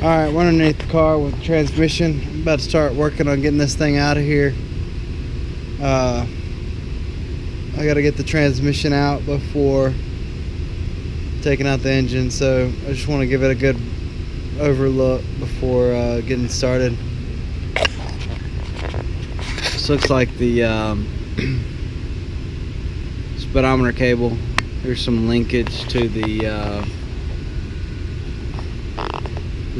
Alright, we're underneath the car with the transmission. I'm about to start working on getting this thing out of here. I gotta get the transmission out before taking out the engine, so I just want to give it a good overlook before getting started. This looks like the speedometer cable. There's some linkage to the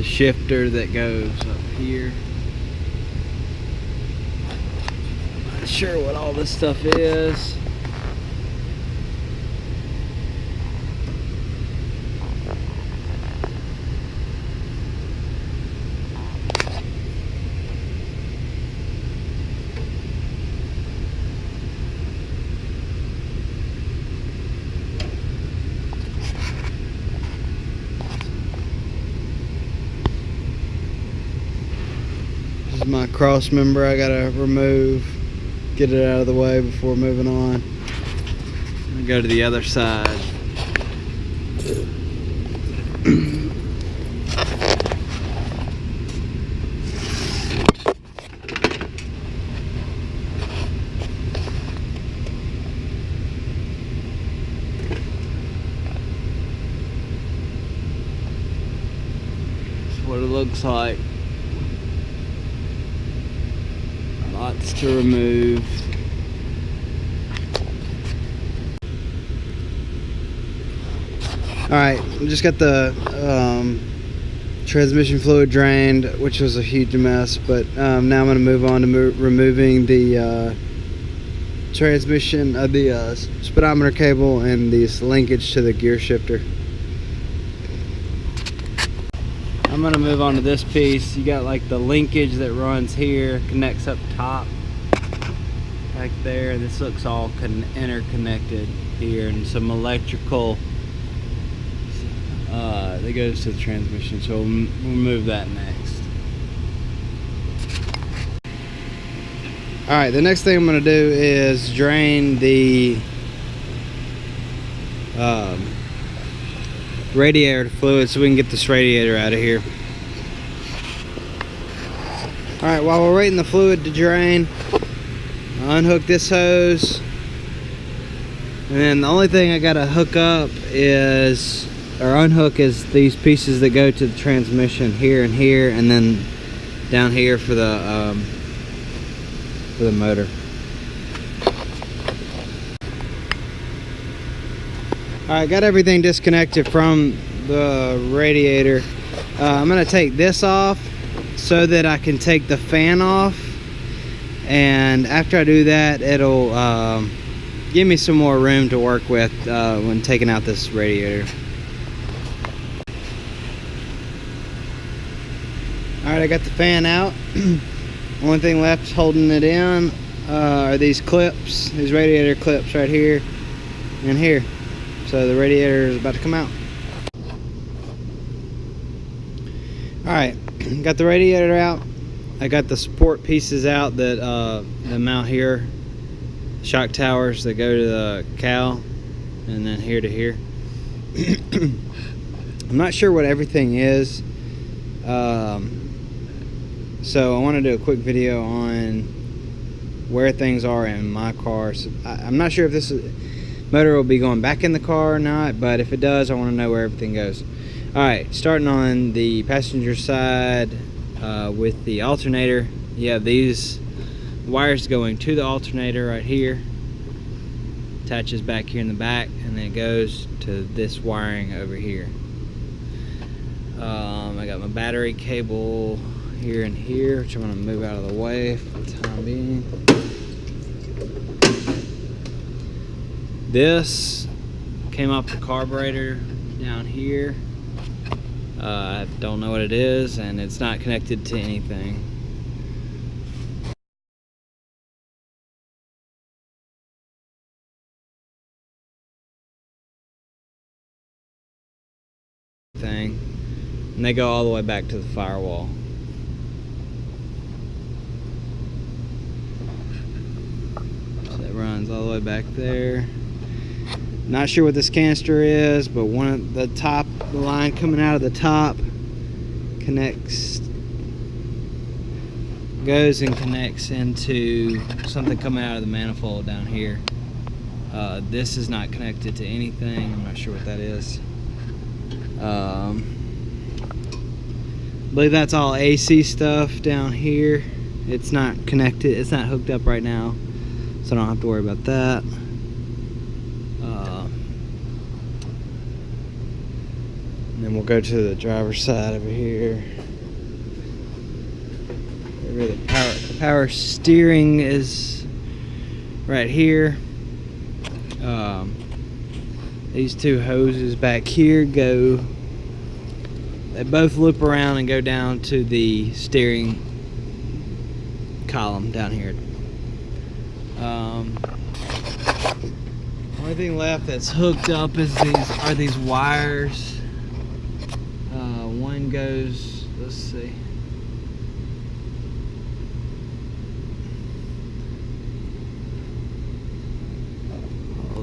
shifter that goes up here. Not sure what all this stuff is. This is my cross member I gotta remove, get it out of the way before moving on. I'll go to the other side. That's what it looks like. Lots to remove. Alright, just got the transmission fluid drained, which was a huge mess, but now I'm going to move on to removing the transmission, the speedometer cable and this linkage to the gear shifter. I'm going to move on to this piece. You got like the linkage that runs here, connects up top, back there. This looks all interconnected here, and some electrical that goes to the transmission, so we'll move that next. Alright, the next thing I'm going to do is drain the radiator fluid so we can get this radiator out of here. Alright, while we're waiting the fluid to drain, I'll unhook this hose, and then the only thing I gotta hook up is, or unhook, is these pieces that go to the transmission here and here, and then down here for the motor. Alright, got everything disconnected from the radiator. I'm going to take this off so that I can take the fan off, and after I do that, it'll give me some more room to work with when taking out this radiator. Alright, I got the fan out. Only thing left holding it in are these clips, these radiator clips right here and here. So the radiator is about to come out. Alright, got the radiator out. I got the support pieces out that mount here, shock towers that go to the cowl, and then here to here. I'm not sure what everything is, so I want to do a quick video on where things are in my car. So I'm not sure if this motor will be going back in the car or not, but if it does, I want to know where everything goes. Alright, starting on the passenger side with the alternator. You have these wires going to the alternator right here, attaches back here in the back, and then it goes to this wiring over here. I got my battery cable here and here, which I'm going to move out of the way for the time being. This came off the carburetor down here. I don't know what it is, and it's not connected to anything. And they go all the way back to the firewall. So it runs all the way back there. Not sure what this canister is, but one of the top, the line coming out of the top goes and connects into something coming out of the manifold down here. This is not connected to anything. I'm not sure what that is. I believe that's all AC stuff down here. It's not connected, it's not hooked up right now, so I don't have to worry about that. And then we'll go to the driver's side over here. The power steering is right here. These two hoses back here they both loop around and go down to the steering column down here. Only thing left that's hooked up is these wires. One goes, let's see.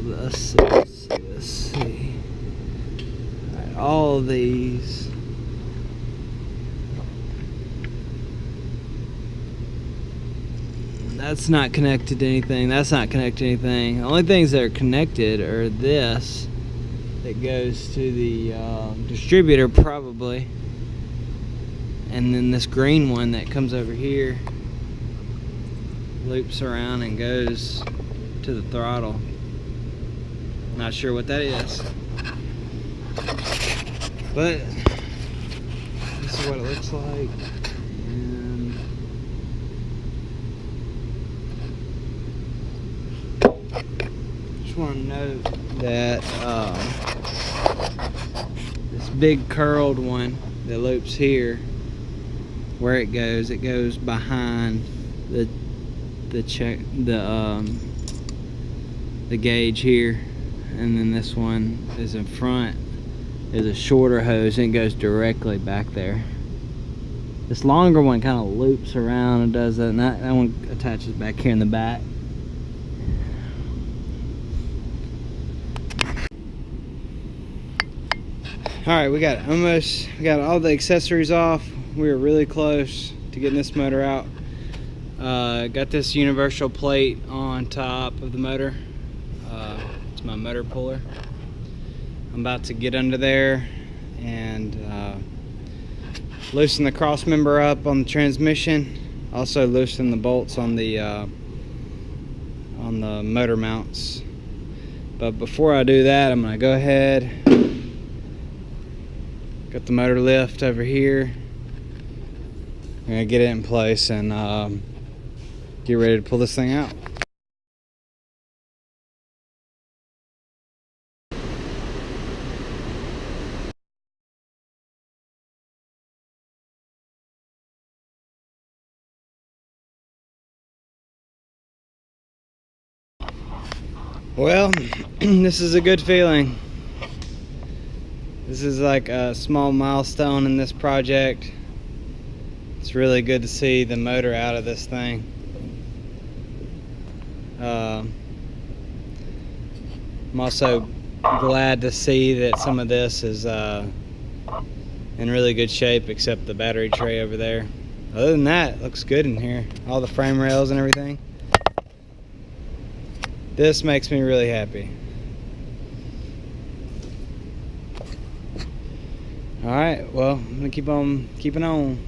Let's see. Alright, all of these. That's not connected to anything. That's not connected to anything. The only things that are connected are this that goes to the distributor probably, and then this green one that comes over here loops around and goes to the throttle. Not sure what that is, but this is what it looks like. And just want to note that this big curled one that loops here, where it goes behind the gauge here, and then this one is in front, is a shorter hose and it goes directly back there. This longer one kind of loops around and does that, and that one attaches back here in the back. Alright, we got all the accessories off. We were really close to getting this motor out. Got this universal plate on top of the motor. It's my motor puller. I'm about to get under there and loosen the cross member up on the transmission. Also loosen the bolts on the motor mounts. But before I do that, I'm gonna go ahead. Got the motor lift over here. I'm gonna get it in place and get ready to pull this thing out. Well, this is a good feeling. This is like a small milestone in this project. It's really good to see the motor out of this thing. I'm also glad to see that some of this is in really good shape, except the battery tray over there. Other than that, it looks good in here. All the frame rails and everything. This makes me really happy. Alright, well, I'm gonna keep on keeping on.